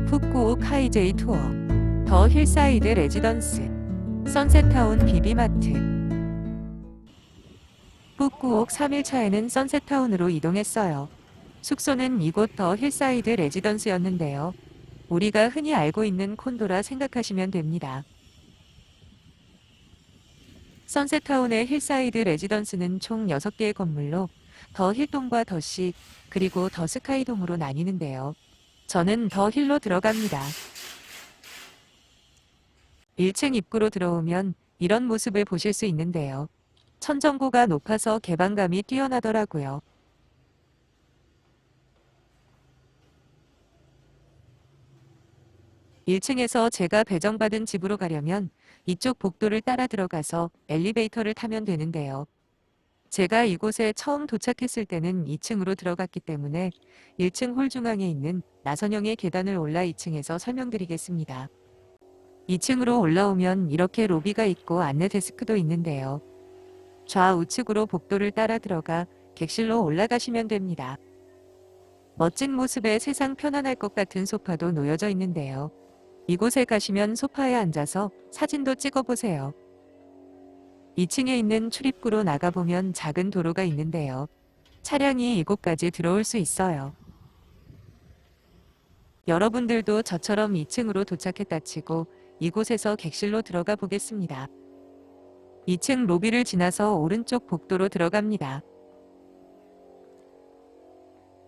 푸꾸옥 하이제이 투어, 더 힐사이드 레지던스, 선셋타운 비비마트. 푸꾸옥 3일차에는 선셋타운으로 이동했어요. 숙소는 이곳 더 힐사이드 레지던스였는데요. 우리가 흔히 알고 있는 콘도라 생각하시면 됩니다. 선셋타운의 힐사이드 레지던스는 총 6개의 건물로 더 힐동과 더 시, 그리고 더 스카이동으로 나뉘는데요. 저는 더 힐로 들어갑니다. 1층 입구로 들어오면 이런 모습을 보실 수 있는데요. 천정고가 높아서 개방감이 뛰어나더라고요. (1층에서) 제가 배정받은 집으로 가려면 이쪽 복도를 따라 들어가서 엘리베이터를 타면 되는데요. 제가 이곳에 처음 도착했을 때는 2층으로 들어갔기 때문에 1층 홀 중앙에 있는 나선형의 계단을 올라 2층에서 설명드리겠습니다. 2층으로 올라오면 이렇게 로비가 있고 안내 데스크도 있는데요. 좌우측으로 복도를 따라 들어가 객실로 올라가시면 됩니다. 멋진 모습에 세상 편안할 것 같은 소파도 놓여져 있는데요. 이곳에 가시면 소파에 앉아서 사진도 찍어보세요. 2층에 있는 출입구로 나가보면 작은 도로가 있는데요. 차량이 이곳까지 들어올 수 있어요. 여러분들도 저처럼 2층으로 도착했다 치고 이곳에서 객실로 들어가 보겠습니다. 2층 로비를 지나서 오른쪽 복도로 들어갑니다.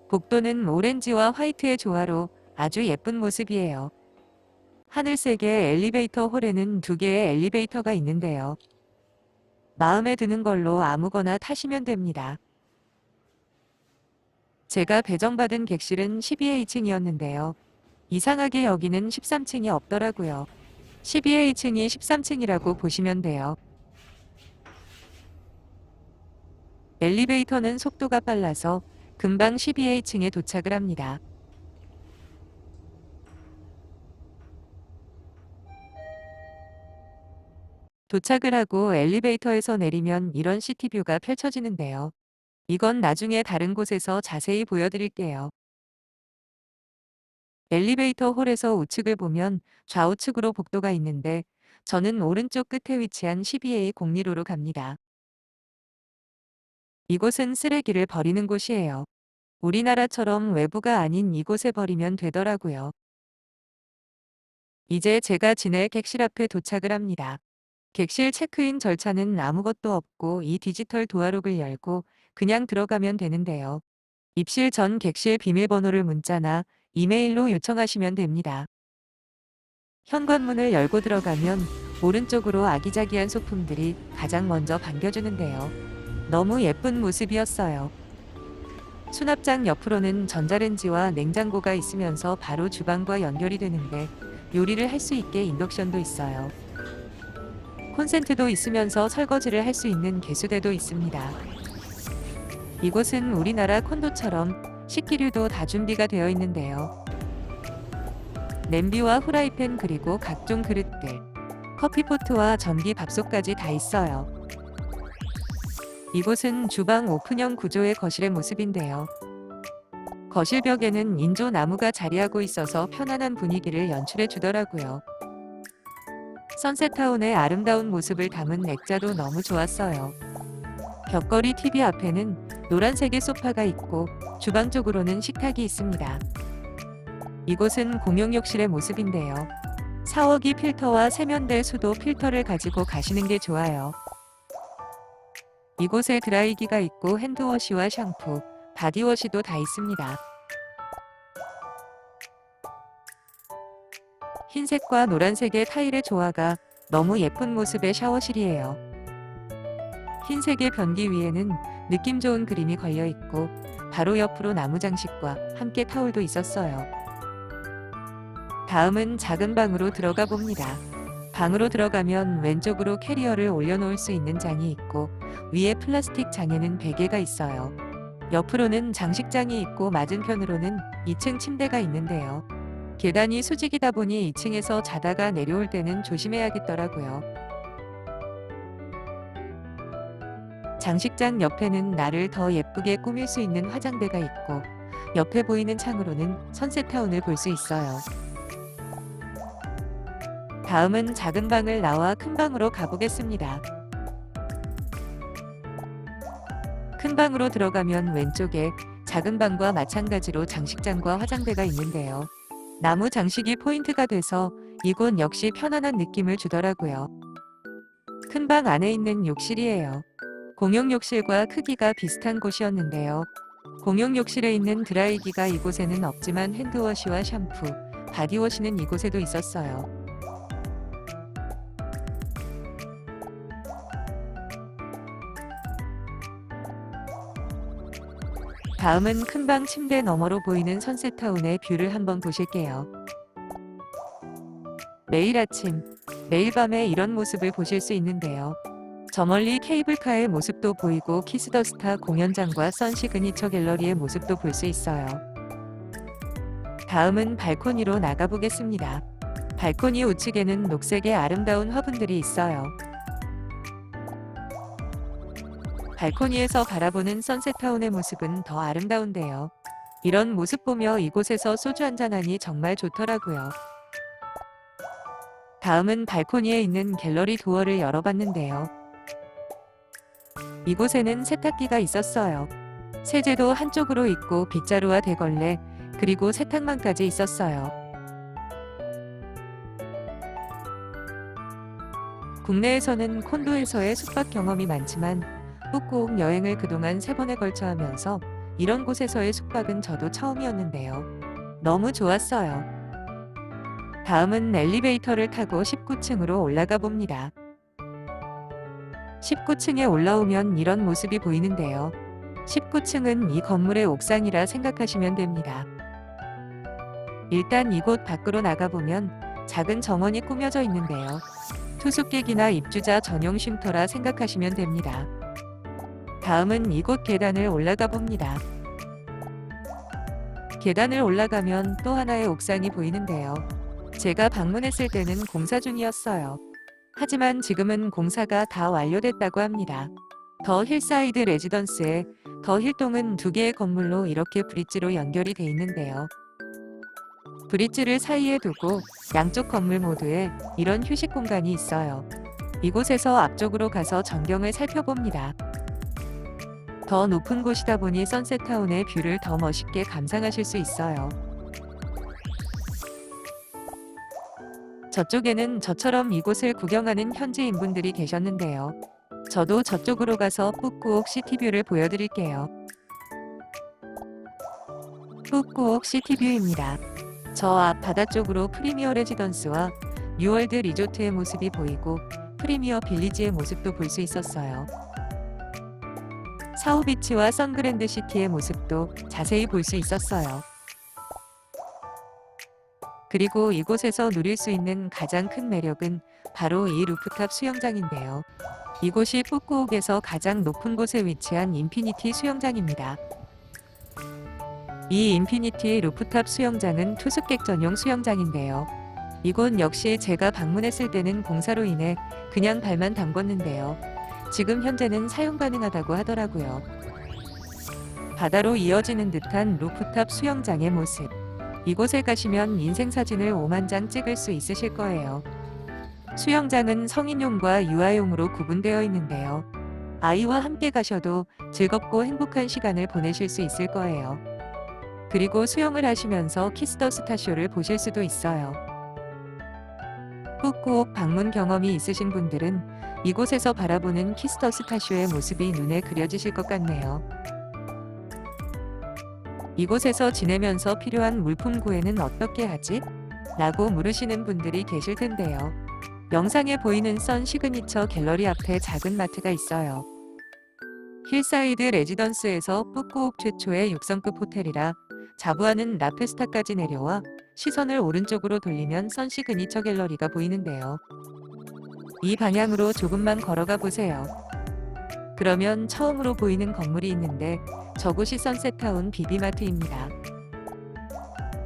복도는 오렌지와 화이트의 조화로 아주 예쁜 모습이에요. 하늘색의 엘리베이터 홀에는 2개의 엘리베이터가 있는데요. 마음에 드는 걸로 아무거나 타시면 됩니다. 제가 배정받은 객실은 12A층이었는데요. 이상하게 여기는 13층이 없더라고요. 12A층이 13층이라고 보시면 돼요. 엘리베이터는 속도가 빨라서 금방 12A층에 도착을 합니다. 도착을 하고 엘리베이터에서 내리면 이런 시티뷰가 펼쳐지는데요. 이건 나중에 다른 곳에서 자세히 보여드릴게요. 엘리베이터 홀에서 우측을 보면 좌우측으로 복도가 있는데 저는 오른쪽 끝에 위치한 12A 공리로로 갑니다. 이곳은 쓰레기를 버리는 곳이에요. 우리나라처럼 외부가 아닌 이곳에 버리면 되더라고요. 이제 제가 지낼 객실 앞에 도착을 합니다. 객실 체크인 절차는 아무것도 없고 이 디지털 도어록을 열고 그냥 들어가면 되는데요. 입실 전 객실 비밀번호를 문자나 이메일로 요청하시면 됩니다. 현관문을 열고 들어가면 오른쪽으로 아기자기한 소품들이 가장 먼저 반겨주는데요. 너무 예쁜 모습이었어요. 수납장 옆으로는 전자레인지와 냉장고가 있으면서 바로 주방과 연결이 되는데 요리를 할 수 있게 인덕션도 있어요. 콘센트도 있으면서 설거지를 할 수 있는 개수대도 있습니다. 이곳은 우리나라 콘도처럼 식기류도 다 준비가 되어 있는데요. 냄비와 후라이팬 그리고 각종 그릇들, 커피포트와 전기 밥솥까지 다 있어요. 이곳은 주방 오픈형 구조의 거실의 모습인데요. 거실 벽에는 인조 나무가 자리하고 있어서 편안한 분위기를 연출해 주더라고요. 선셋타운의 아름다운 모습을 담은 액자도 너무 좋았어요. 벽걸이 TV 앞에는 노란색의 소파가 있고 주방 쪽으로는 식탁이 있습니다. 이곳은 공용 욕실의 모습인데요. 샤워기 필터와 세면대 수도 필터를 가지고 가시는 게 좋아요. 이곳에 드라이기가 있고 핸드워시와 샴푸, 바디워시도 다 있습니다. 흰색과 노란색의 타일의 조화가 너무 예쁜 모습의 샤워실이에요. 흰색의 변기 위에는 느낌 좋은 그림이 걸려 있고 바로 옆으로 나무 장식과 함께 타올도 있었어요. 다음은 작은 방으로 들어가 봅니다. 방으로 들어가면 왼쪽으로 캐리어를 올려놓을 수 있는 장이 있고 위에 플라스틱 장에는 베개가 있어요. 옆으로는 장식장이 있고 맞은편으로는 2층 침대가 있는데요. 계단이 수직이다 보니 2층에서 자다가 내려올 때는 조심해야겠더라고요. 장식장 옆에는 나를 더 예쁘게 꾸밀 수 있는 화장대가 있고 옆에 보이는 창으로는 선셋타운을 볼 수 있어요. 다음은 작은 방을 나와 큰 방으로 가보겠습니다. 큰 방으로 들어가면 왼쪽에 작은 방과 마찬가지로 장식장과 화장대가 있는데요. 나무 장식이 포인트가 돼서 이곳 역시 편안한 느낌을 주더라고요. 큰 방 안에 있는 욕실이에요. 공용 욕실과 크기가 비슷한 곳이었는데요. 공용 욕실에 있는 드라이기가 이곳에는 없지만 핸드워시와 샴푸, 바디워시는 이곳에도 있었어요. 다음은 큰 방 침대 너머로 보이는 선셋타운의 뷰를 한번 보실게요. 매일 아침, 매일 밤에 이런 모습을 보실 수 있는데요. 저 멀리 케이블카의 모습도 보이고 키스 더 스타 공연장과 선 시그니처 갤러리의 모습도 볼 수 있어요. 다음은 발코니로 나가보겠습니다. 발코니 우측에는 녹색의 아름다운 화분들이 있어요. 발코니에서 바라보는 선셋타운의 모습은 더 아름다운데요. 이런 모습 보며 이곳에서 소주 한잔하니 정말 좋더라고요. 다음은 발코니에 있는 갤러리 도어를 열어봤는데요. 이곳에는 세탁기가 있었어요. 세제도 한쪽으로 있고 빗자루와 대걸레, 그리고 세탁망까지 있었어요. 국내에서는 콘도에서의 숙박 경험이 많지만 북구옥 여행을 그동안 3번에 걸쳐 하면서 이런 곳에서의 숙박은 저도 처음이었는데요. 너무 좋았어요. 다음은 엘리베이터를 타고 19층으로 올라가 봅니다. 19층에 올라오면 이런 모습이 보이는데요. 19층은 이 건물의 옥상이라 생각하시면 됩니다. 일단 이곳 밖으로 나가보면 작은 정원이 꾸며져 있는데요. 투숙객이나 입주자 전용 쉼터라 생각하시면 됩니다. 다음은 이곳 계단을 올라가 봅니다. 계단을 올라가면 또 하나의 옥상이 보이는데요. 제가 방문했을 때는 공사 중이었어요. 하지만 지금은 공사가 다 완료됐다고 합니다. 더 힐사이드 레지던스의 더 힐동은 2개의 건물로 이렇게 브릿지로 연결이 돼 있는데요. 브릿지를 사이에 두고 양쪽 건물 모두에 이런 휴식 공간이 있어요. 이곳에서 앞쪽으로 가서 전경을 살펴봅니다. 더 높은 곳이다 보니 선셋타운의 뷰를 더 멋있게 감상하실 수 있어요. 저쪽에는 저처럼 이곳을 구경하는 현지인분들이 계셨는데요. 저도 저쪽으로 가서 북구옥 시티뷰를 보여드릴게요. 북구옥 시티뷰입니다. 저 앞 바다 쪽으로 프리미어 레지던스와 뉴월드 리조트의 모습이 보이고 프리미어 빌리지의 모습도 볼 수 있었어요. 사우비치와 선그랜드 시티의 모습도 자세히 볼 수 있었어요. 그리고 이곳에서 누릴 수 있는 가장 큰 매력은 바로 이 루프탑 수영장인데요. 이곳이 북구옥에서 가장 높은 곳에 위치한 인피니티 수영장입니다. 이 인피니티 루프탑 수영장은 투숙객 전용 수영장인데요. 이곳 역시 제가 방문했을 때는 공사로 인해 그냥 발만 담궜는데요. 지금 현재는 사용 가능하다고 하더라고요. 바다로 이어지는 듯한 루프탑 수영장의 모습. 이곳에 가시면 인생사진을 5만 장 찍을 수 있으실 거예요. 수영장은 성인용과 유아용으로 구분되어 있는데요. 아이와 함께 가셔도 즐겁고 행복한 시간을 보내실 수 있을 거예요. 그리고 수영을 하시면서 키스 더 스타 쇼를 보실 수도 있어요. 북구옥 방문 경험이 있으신 분들은 이곳에서 바라보는 키스 더 스타 쇼의 모습이 눈에 그려지실 것 같네요. 이곳에서 지내면서 필요한 물품 구애는 어떻게 하지? 라고 물으시는 분들이 계실 텐데요. 영상에 보이는 선 시그니처 갤러리 앞에 작은 마트가 있어요. 힐사이드 레지던스에서 북구옥 최초의 6성급 호텔이라 자부하는 라페스타까지 내려와 시선을 오른쪽으로 돌리면 선 시그니처 갤러리가 보이는데요. 이 방향으로 조금만 걸어가 보세요. 그러면 처음으로 보이는 건물이 있는데 저곳이 선셋타운 비비마트입니다.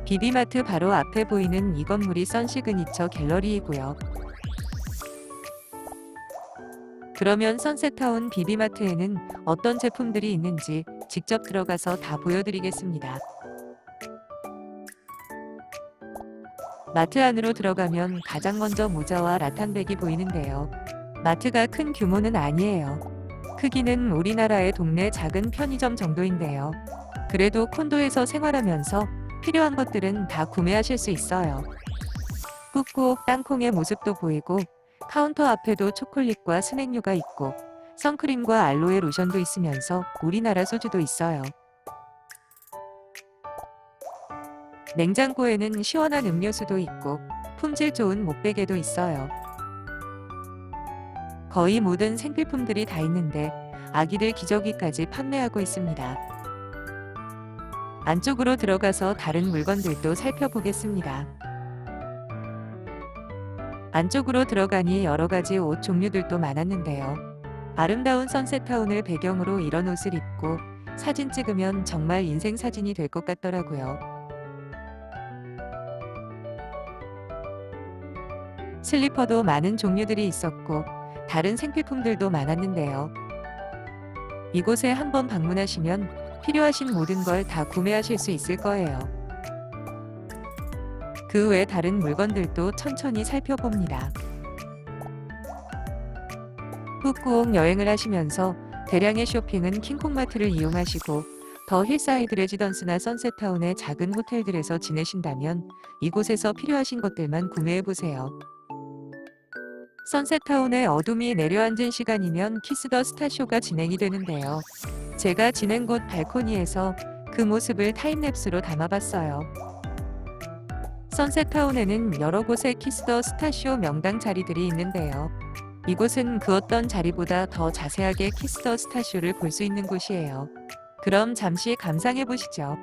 비비마트 바로 앞에 보이는 이 건물이 선 시그니처 갤러리이고요. 그러면 선셋타운 비비마트에는 어떤 제품들이 있는지 직접 들어가서 다 보여드리겠습니다. 마트 안으로 들어가면 가장 먼저 모자와 라탄백이 보이는데요. 마트가 큰 규모는 아니에요. 크기는 우리나라의 동네 작은 편의점 정도인데요. 그래도 콘도에서 생활하면서 필요한 것들은 다 구매하실 수 있어요. 꾹꾹 땅콩의 모습도 보이고 카운터 앞에도 초콜릿과 스낵류가 있고 선크림과 알로에 로션도 있으면서 우리나라 소주도 있어요. 냉장고에는 시원한 음료수도 있고 품질 좋은 목베개도 있어요. 거의 모든 생필품들이 다 있는데 아기들 기저귀까지 판매하고 있습니다. 안쪽으로 들어가서 다른 물건들도 살펴보겠습니다. 안쪽으로 들어가니 여러 가지 옷 종류들도 많았는데요. 아름다운 선셋타운을 배경으로 이런 옷을 입고 사진 찍으면 정말 인생 사진이 될 것 같더라고요. 슬리퍼도 많은 종류들이 있었고 다른 생필품들도 많았는데요. 이곳에 한번 방문하시면 필요하신 모든 걸 다 구매하실 수 있을 거예요. 그 외 다른 물건들도 천천히 살펴봅니다. 꾹꾹 여행을 하시면서 대량의 쇼핑은 킹콩마트를 이용하시고 더 힐사이드 레지던스나 선셋타운의 작은 호텔들에서 지내신다면 이곳에서 필요하신 것들만 구매해보세요. 선셋타운에 어둠이 내려앉은 시간이면 키스 더 스타쇼가 진행이 되는데요. 제가 지낸 곳 발코니에서 그 모습을 타임랩스로 담아봤어요. 선셋타운에는 여러 곳의 키스 더 스타쇼 명당 자리들이 있는데요. 이곳은 그 어떤 자리보다 더 자세하게 키스 더 스타쇼를 볼 수 있는 곳이에요. 그럼 잠시 감상해 보시죠.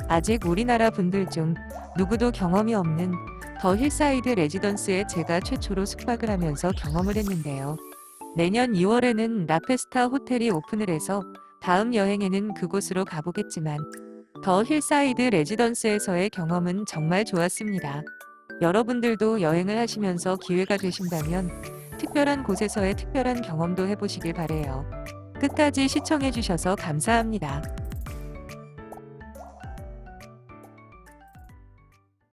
아직 우리나라 분들 중 누구도 경험이 없는 더 힐사이드 레지던스에 제가 최초로 숙박을 하면서 경험을 했는데요. 내년 2월에는 라페스타 호텔이 오픈을 해서 다음 여행에는 그곳으로 가보겠지만 더 힐사이드 레지던스에서의 경험은 정말 좋았습니다. 여러분들도 여행을 하시면서 기회가 되신다면 특별한 곳에서의 특별한 경험도 해보시길 바래요. 끝까지 시청해주셔서 감사합니다.